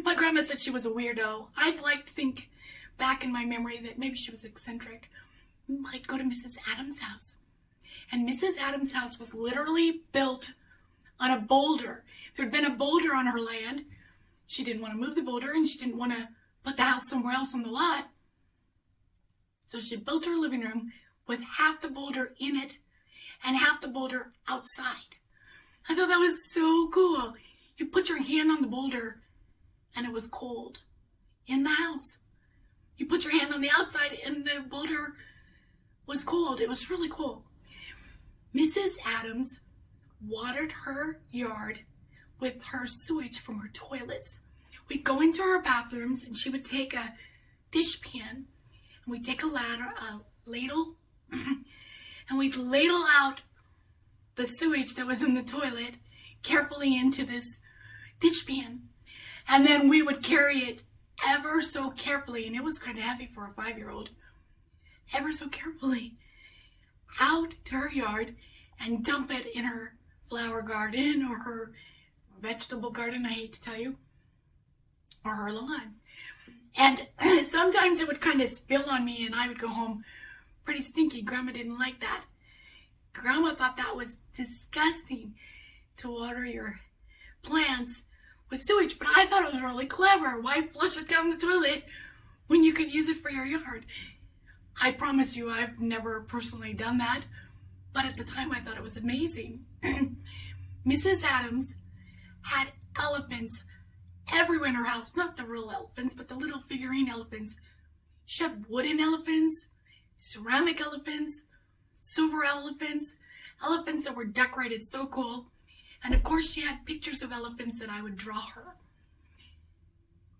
My grandma said she was a weirdo. I'd like to think back in my memory that maybe she was eccentric. I'd go to Mrs. Adams' house. And Mrs. Adams' house was literally built on a boulder. There'd been a boulder on her land. She didn't want to move the boulder and she didn't want to put the house somewhere else on the lot. So she built her living room with half the boulder in it and half the boulder outside. I thought that was so cool. You put your hand on the boulder and it was cold in the house. You put your hand on the outside and the boulder was cold. It was really cool. Mrs. Adams watered her yard with her sewage from her toilets. We'd go into her bathrooms and she would take a dishpan and we'd take a ladle and we'd ladle out the sewage that was in the toilet carefully into this dishpan. And then we would carry it ever so carefully, and it was kind of heavy for a 5-year-old, ever so carefully out to her yard and dump it in her flower garden or her vegetable garden, I hate to tell you, or her lawn. And sometimes it would kind of spill on me and I would go home pretty stinky. Grandma didn't like that. Grandma thought that was disgusting to water your plants with sewage, but I thought it was really clever. Why flush it down the toilet when you could use it for your yard? I promise you I've never personally done that, but at the time I thought it was amazing. Mrs. Adams had elephants everywhere in her house, not the real elephants, but the little figurine elephants. She had wooden elephants, ceramic elephants, silver elephants, elephants that were decorated so cool. And of course she had pictures of elephants that I would draw her.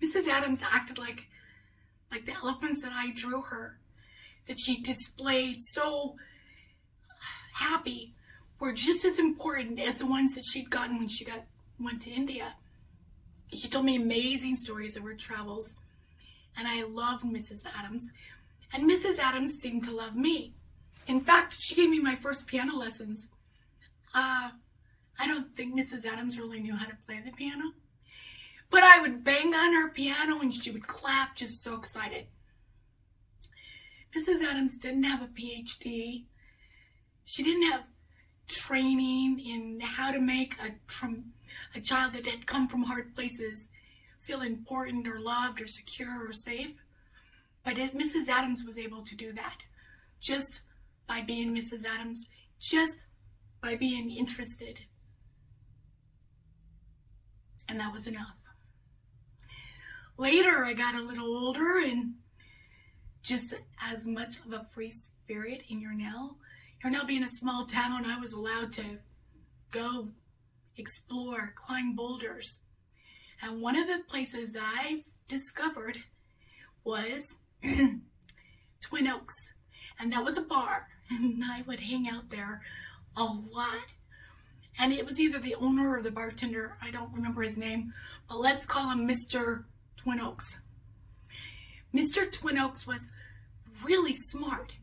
Mrs. Adams acted like the elephants that I drew her, that she displayed so happy, were just as important as the ones that she'd gotten when she went to India. She told me amazing stories of her travels, and I loved Mrs. Adams. And Mrs. Adams seemed to love me. In fact, she gave me my first piano lessons. I don't think Mrs. Adams really knew how to play the piano, but I would bang on her piano and she would clap, just so excited. Mrs. Adams didn't have a PhD. She didn't have training in how to make a child that had come from hard places feel important or loved or secure or safe. But Mrs. Adams was able to do that just by being Mrs. Adams, just by being interested. And that was enough. Later, I got a little older and just as much of a free spirit in Yarnell. Yarnell being a small town, I was allowed to go explore, climb boulders. And one of the places I discovered was Twin Oaks. And that was a bar. And I would hang out there a lot. And it was either the owner or the bartender. I don't remember his name. But let's call him Mr. Twin Oaks. Mr. Twin Oaks was really smart.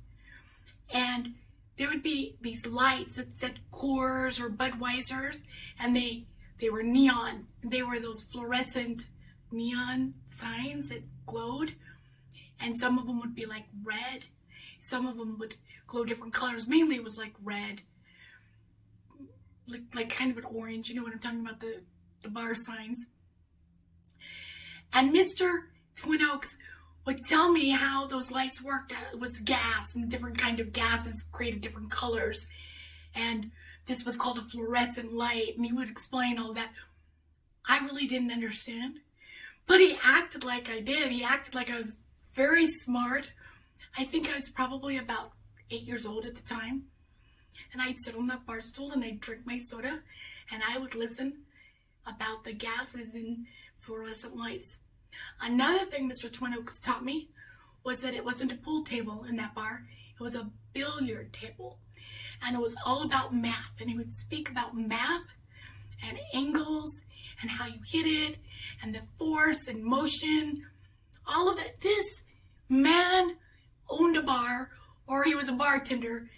And there would be these lights that said Coors or Budweiser's, and they were neon. They were those fluorescent neon signs that glowed, and some of them would be like red. Some of them would glow different colors. Mainly it was like red, like kind of an orange. You know what I'm talking about, the bar signs. And Mr. Twin Oaks would tell me how those lights worked. It was gas, and different kind of gases created different colors. And this was called a fluorescent light, and he would explain all that. I really didn't understand, but he acted like I did. He acted like I was very smart. I think I was probably about 8 years old at the time. And I'd sit on that bar stool and I'd drink my soda and I would listen about the gases in fluorescent lights. Another thing Mr. Twin Oaks taught me was that it wasn't a pool table in that bar. It was a billiard table. And it was all about math. And he would speak about math and angles and how you hit it and the force and motion. All of it. This man owned a bar, or he was a bartender,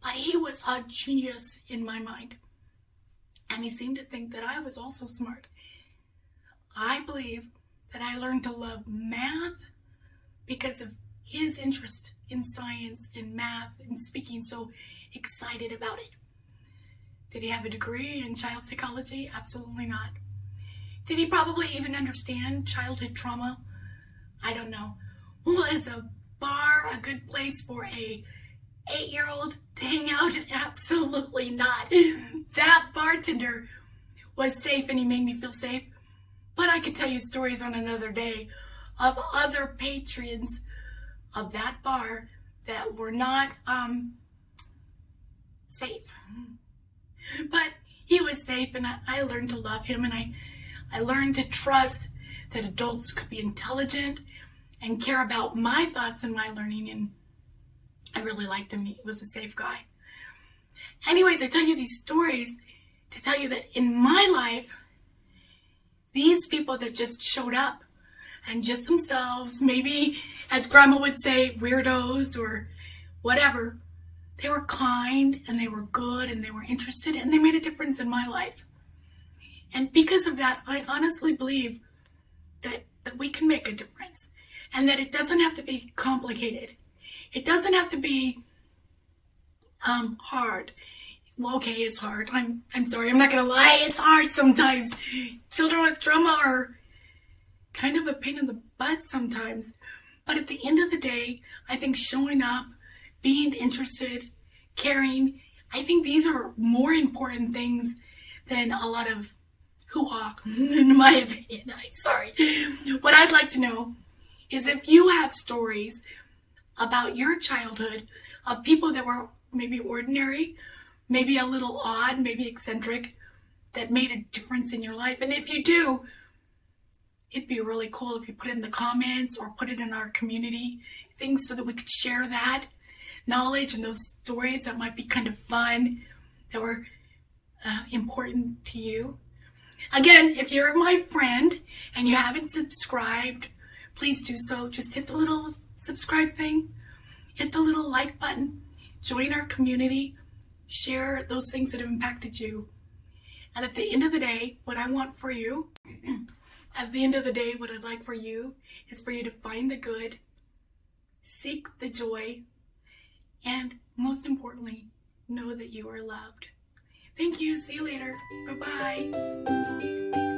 but he was a genius in my mind. And he seemed to think that I was also smart. I believe that I learned to love math because of his interest in science and math and speaking so excited about it. Did he have a degree in child psychology? Absolutely not. Did he probably even understand childhood trauma? I don't know. Was a bar a good place for a 8-year-old to hang out? Absolutely not. That bartender was safe and he made me feel safe. But I could tell you stories on another day of other patrons of that bar that were not safe. But he was safe, and I learned to love him, and I learned to trust that adults could be intelligent and care about my thoughts and my learning, and I really liked him. He was a safe guy. Anyways, I tell you these stories to tell you that in my life, these people that just showed up and just themselves, maybe, as Grandma would say, weirdos or whatever, they were kind and they were good and they were interested and they made a difference in my life. And because of that, I honestly believe that we can make a difference and that it doesn't have to be complicated. It doesn't have to be hard. Well, okay, it's hard. I'm sorry, I'm not gonna lie, it's hard sometimes. Children with trauma are kind of a pain in the butt sometimes. But at the end of the day, I think showing up, being interested, caring, I think these are more important things than a lot of hoo-ha, in my opinion. I'm sorry. What I'd like to know is if you have stories about your childhood of people that were maybe ordinary, maybe a little odd, maybe eccentric, that made a difference in your life. And if you do, it'd be really cool if you put it in the comments or put it in our community things so that we could share that knowledge and those stories that might be kind of fun, that were important to you. Again, if you're my friend and you haven't subscribed, please do so. Just hit the little subscribe thing, hit the little like button, join our community, share those things that have impacted you. And at the end of the day, what I want for you, at the end of the day, what I'd like for you is for you to find the good, seek the joy, and most importantly, know that you are loved. Thank you. See you later. Bye-bye.